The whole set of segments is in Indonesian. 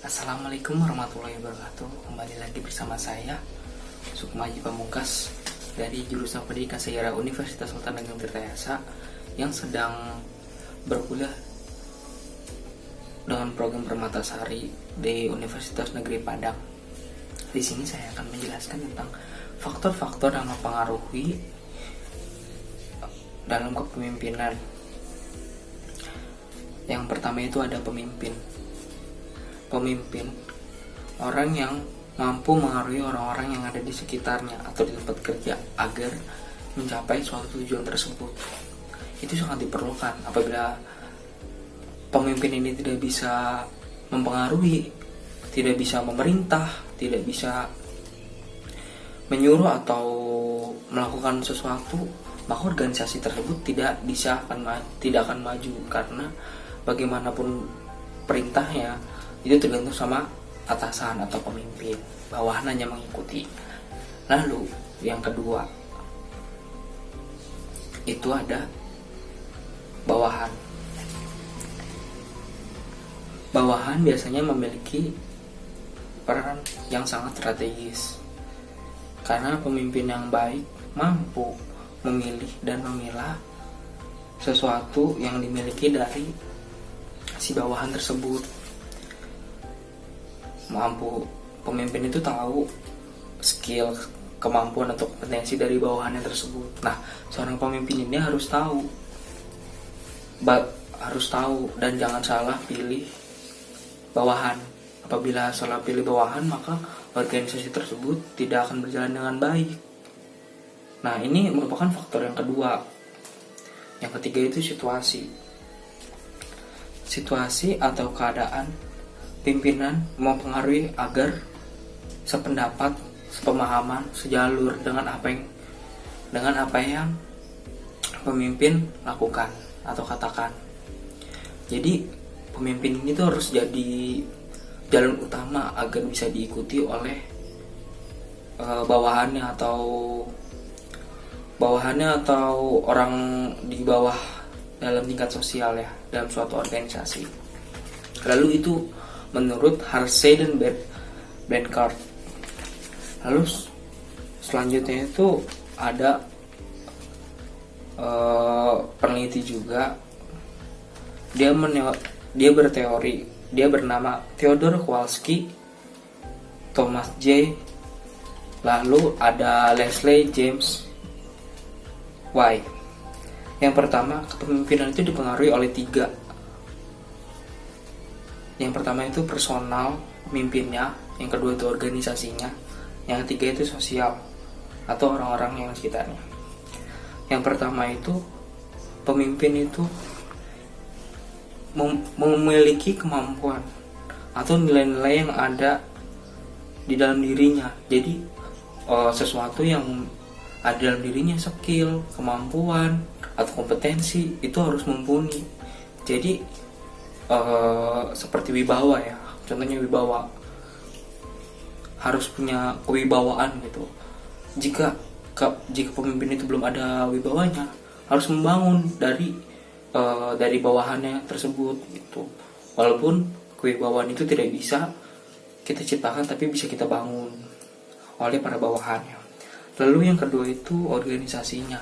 Assalamualaikum warahmatullahi wabarakatuh. Kembali lagi bersama saya Sukmaji Pamungkas dari jurusan Pendidikan Sejarah Universitas Sultan Ageng Tirtayasa yang sedang berkuliah dengan program Permatasari di Universitas Negeri Padang. Di sini saya akan menjelaskan tentang faktor-faktor yang mempengaruhi dalam kepemimpinan. Yang pertama itu ada pemimpin, orang yang mampu mengaruhi orang-orang yang ada di sekitarnya atau di tempat kerja agar mencapai suatu tujuan tersebut. Itu sangat diperlukan. Apabila pemimpin ini tidak bisa mempengaruhi, tidak bisa memerintah, tidak bisa menyuruh atau melakukan sesuatu, maka organisasi tersebut tidak akan maju, karena bagaimanapun perintahnya itu tergantung sama atasan atau pemimpin, bawahan hanya mengikuti. Lalu yang kedua itu ada bawahan. Bawahan biasanya memiliki peran yang sangat strategis, karena pemimpin yang baik mampu memilih dan memilah sesuatu yang dimiliki dari si bawahan tersebut. Pemimpin itu tahu skill, kemampuan atau kompetensi dari bawahannya tersebut. Nah, seorang pemimpin ini harus tahu dan jangan salah pilih bawahan. Apabila salah pilih bawahan, maka organisasi tersebut tidak akan berjalan dengan baik. Nah, ini merupakan faktor yang kedua. Yang ketiga itu situasi atau keadaan pimpinan mempengaruhi agar sependapat, sepemahaman, sejalur dengan apa yang pemimpin lakukan atau katakan. Jadi pemimpin ini tuh harus jadi jalan utama agar bisa diikuti oleh bawahannya atau orang di bawah dalam tingkat sosial ya, dalam suatu organisasi. Lalu itu menurut Harsey dan Bankart. Lalu selanjutnya itu ada peneliti juga. Dia berteori. Dia bernama Theodore Kowalski, Thomas J. Lalu ada Leslie James Y. Yang pertama, kepemimpinan itu dipengaruhi oleh 3. Yang pertama itu personal pemimpinnya, yang kedua itu organisasinya, yang ketiga itu sosial atau orang-orang yang sekitarnya. Yang pertama itu pemimpin itu memiliki kemampuan atau nilai-nilai yang ada di dalam dirinya. Jadi sesuatu yang ada dalam dirinya, skill, kemampuan atau kompetensi itu harus mumpuni. Jadi seperti wibawa ya, contohnya wibawa, harus punya kewibawaan gitu. Jika pemimpin itu belum ada wibawanya, harus membangun dari bawahannya tersebut gitu. Walaupun kewibawaan itu tidak bisa kita ciptakan, tapi bisa kita bangun oleh para bawahannya. Lalu yang kedua itu organisasinya.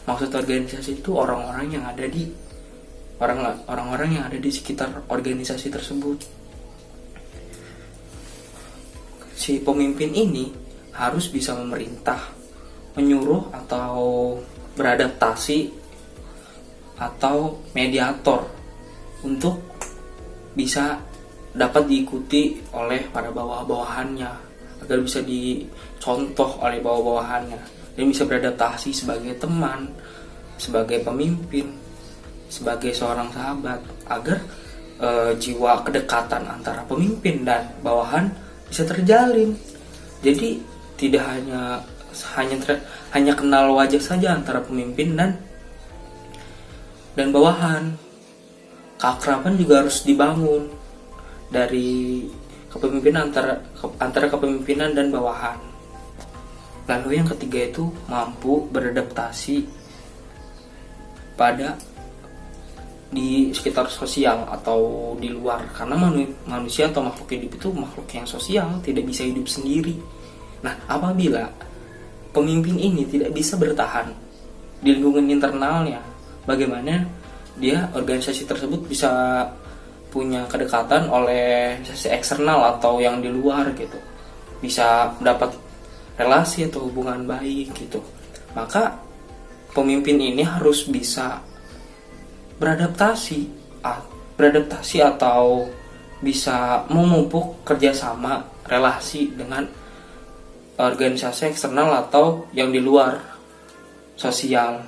Maksud organisasi itu orang-orang yang ada di sekitar organisasi tersebut. Si pemimpin ini harus bisa memerintah, menyuruh atau beradaptasi atau mediator untuk bisa dapat diikuti oleh para bawah-bawahannya, agar bisa dicontoh oleh bawah-bawahannya, dan bisa beradaptasi sebagai teman, sebagai pemimpin, sebagai seorang sahabat, agar jiwa kedekatan antara pemimpin dan bawahan bisa terjalin. Jadi tidak hanya kenal wajah saja antara pemimpin dan bawahan. Keakraban juga harus dibangun dari kepemimpinan antara kepemimpinan dan bawahan. Lalu yang ketiga itu mampu beradaptasi pada di sekitar sosial atau di luar, karena manusia atau makhluk hidup itu makhluk yang sosial, tidak bisa hidup sendiri. Nah, apabila pemimpin ini tidak bisa bertahan di lingkungan internalnya, bagaimana dia organisasi tersebut bisa punya kedekatan oleh sisi eksternal atau yang di luar gitu, bisa mendapat relasi atau hubungan baik gitu. Maka pemimpin ini harus bisa beradaptasi atau bisa memupuk kerjasama relasi dengan organisasi eksternal atau yang di luar sosial.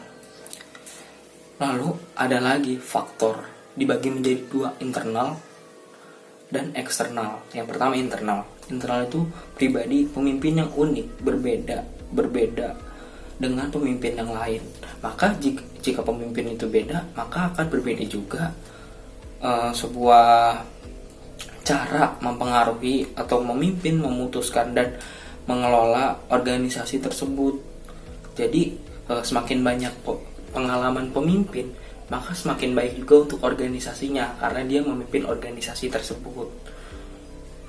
Lalu ada lagi faktor dibagi menjadi dua, internal dan eksternal. Yang pertama internal. Internal itu pribadi pemimpin yang unik, berbeda dengan pemimpin yang lain. Maka jika pemimpin itu beda, maka akan berbeda juga sebuah cara mempengaruhi atau memimpin, memutuskan dan mengelola organisasi tersebut. Jadi semakin banyak pengalaman pemimpin, maka semakin baik juga untuk organisasinya karena dia memimpin organisasi tersebut.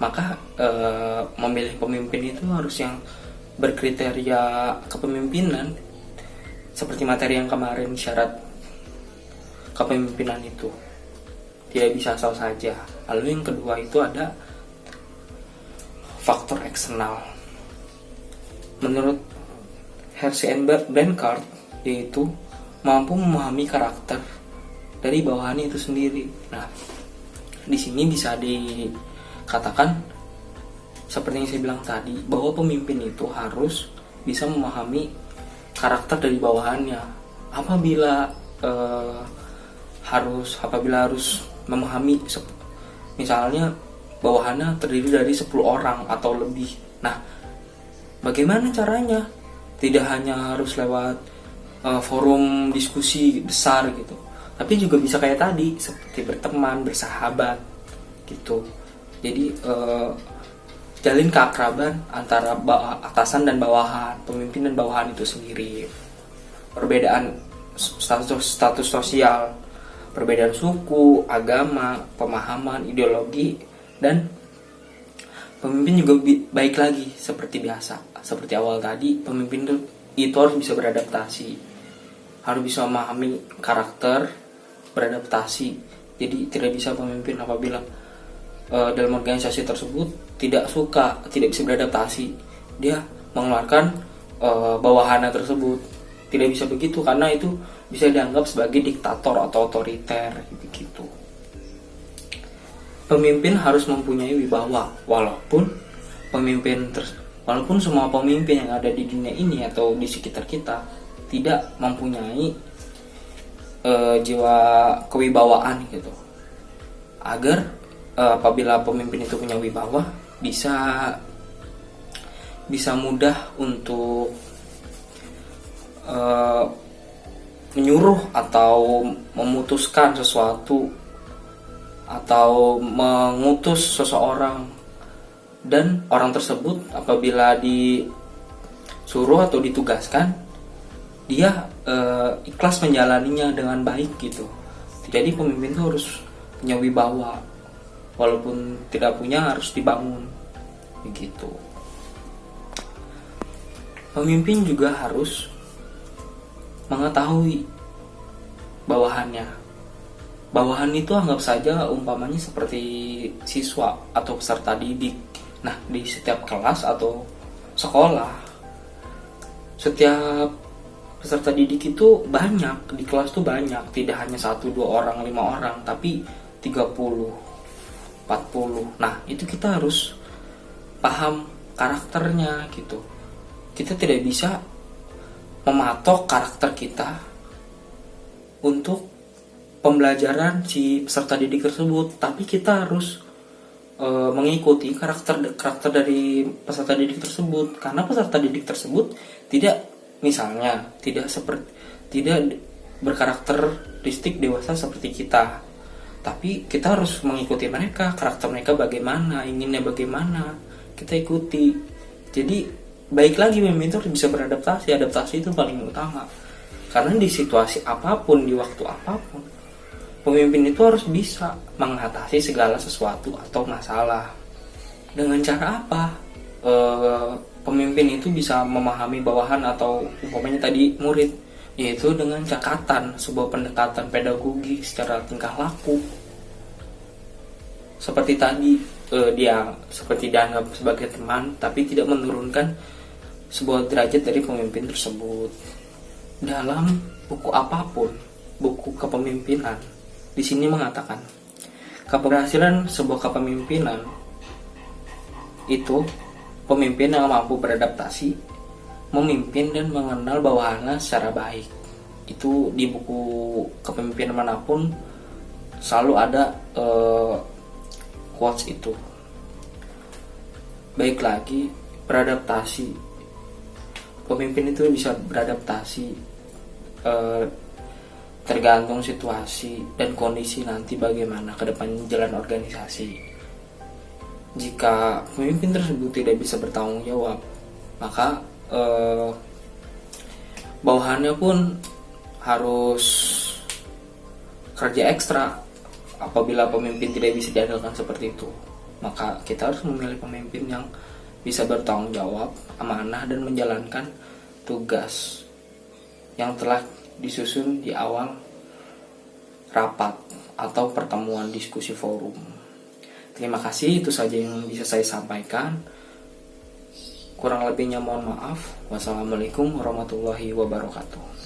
Maka memilih pemimpin itu harus yang berkriteria kepemimpinan seperti materi yang kemarin, syarat kepemimpinan itu tidak bisa asal saja. Lalu yang kedua itu ada faktor eksternal. Menurut Hershey and Blanchard, yaitu mampu memahami karakter dari bawahannya itu sendiri. Nah, di sini bisa dikatakan seperti yang saya bilang tadi, bahwa pemimpin itu harus bisa memahami karakter dari bawahannya. Apabila harus memahami, misalnya bawahannya terdiri dari 10 orang atau lebih. Nah, bagaimana caranya? Tidak hanya harus lewat forum diskusi besar gitu, tapi juga bisa kayak tadi, seperti berteman, bersahabat gitu. Jadi jalin keakraban antara atasan dan bawahan, pemimpin dan bawahan itu sendiri. Perbedaan status sosial, perbedaan suku, agama, pemahaman, ideologi, dan pemimpin juga baik lagi seperti biasa. Seperti awal tadi, pemimpin itu harus bisa beradaptasi, harus bisa memahami karakter, beradaptasi. Jadi tidak bisa pemimpin apabila dalam organisasi tersebut tidak bisa beradaptasi, dia mengeluarkan bawahannya tersebut. Tidak bisa begitu, karena itu bisa dianggap sebagai diktator atau otoriter begitu. Pemimpin harus mempunyai wibawa, walaupun semua pemimpin yang ada di dunia ini atau di sekitar kita tidak mempunyai jiwa kewibawaan gitu. Agar apabila pemimpin itu punya wibawa, bisa mudah untuk menyuruh atau memutuskan sesuatu atau mengutus seseorang, dan orang tersebut apabila disuruh atau ditugaskan, dia ikhlas menjalaninya dengan baik gitu. Jadi pemimpin itu harus punya wibawa, walaupun tidak punya harus dibangun begitu. Pemimpin juga harus mengetahui bawahannya. Bawahan itu anggap saja umpamanya seperti siswa atau peserta didik. Nah, di setiap kelas atau sekolah, setiap peserta didik itu banyak, di kelas tuh banyak, tidak hanya 1, 2 orang, 5 orang, tapi 30, 40. Nah, itu kita harus paham karakternya gitu. Kita tidak bisa mematok karakter kita untuk pembelajaran si peserta didik tersebut, tapi kita harus mengikuti karakter dari peserta didik tersebut, karena peserta didik tersebut tidak berkarakteristik dewasa seperti kita, tapi kita harus mengikuti mereka, karakter mereka bagaimana, inginnya bagaimana, kita ikuti. Jadi baik lagi pemimpin harus bisa beradaptasi. Adaptasi itu paling utama, karena di situasi apapun, di waktu apapun, pemimpin itu harus bisa mengatasi segala sesuatu atau masalah. Dengan cara apa? Pemimpin itu bisa memahami bawahan atau umpamanya tadi murid, yaitu dengan cakatan, sebuah pendekatan pedagogi secara tingkah laku. Seperti tadi, dia seperti dianggap sebagai teman, tapi tidak menurunkan sebuah derajat dari pemimpin tersebut. Dalam buku apapun, buku kepemimpinan, di sini mengatakan keberhasilan sebuah kepemimpinan itu pemimpin yang mampu beradaptasi, memimpin dan mengenal bawahannya secara baik. Itu di buku kepemimpinan manapun selalu ada quotes itu. Baik lagi, beradaptasi. Pemimpin itu bisa beradaptasi tergantung situasi dan kondisi nanti bagaimana ke depan jalan organisasi. Jika pemimpin tersebut tidak bisa bertanggung jawab, maka bawahannya pun harus kerja ekstra. Apabila pemimpin tidak bisa diandalkan seperti itu, maka kita harus memilih pemimpin yang bisa bertanggung jawab, amanah, dan menjalankan tugas yang telah disusun di awal rapat atau pertemuan diskusi forum. Terima kasih, itu saja yang bisa saya sampaikan. Kurang lebihnya mohon maaf. Wassalamualaikum warahmatullahi wabarakatuh.